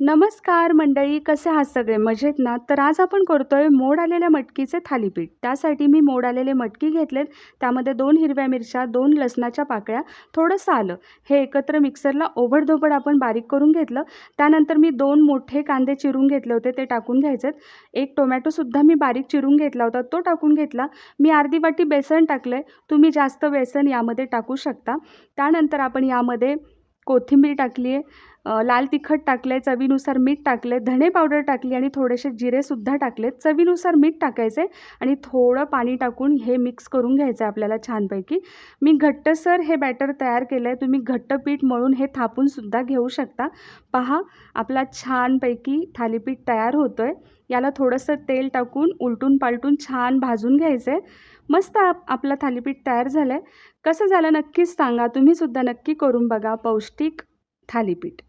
नमस्कार मंडळी, कसे आहात सगळे? मजेत ना? तर आज आपण करतोय मोड आलेल्या मटकीचे थालीपीठ. त्यासाठी मी मोड आलेले मटकी घेतलेत. त्यामध्ये 2 हिरव्या मिरच्या, 2 लसणाच्या पाकळ्या, थोडंसं आलं, हे एकत्र मिक्सरला ओबडधोबड आपण बारीक करून घेतलं. त्यानंतर मी 2 मोठे कांदे चिरून घेतले होते, ते टाकून घ्यायचेत. 1 टोमॅटोसुद्धा मी बारीक चिरून घेतला होता, तो टाकून घेतला. मी अर्धी वाटी बेसन टाकलंय. तुम्ही जास्त बेसन यामध्ये टाकू शकता. त्यानंतर आपण यामध्ये कोथिंबीर टाकली आहे, लाल तिखट टाकलं आहे, चवीनुसार मीठ टाकलं आहे, धणे पावडर टाकली आणि थोडेसे जिरेसुद्धा टाकलेत. चवीनुसार मीठ टाकायचं आहे आणि थोडं पाणी टाकून हे मिक्स करून घ्यायचं आहे आपल्याला छानपैकी. मी घट्टसर हे बॅटर तयार केलं आहे. तुम्ही घट्ट पीठ मळून हे थापूनसुद्धा घेऊ शकता. पहा, आपला छानपैकी थालीपीठ तयार होतो आहे. याला थोडंसं तेल टाकून उलटून पालटून छान भाजून घ्यायचं आहे. मस्त आपलं थालीपीठ तयार झालं आहे. कसं झालं नक्कीच सांगा. तुम्हीसुद्धा नक्की करून बघा पौष्टिक थालीपीठ.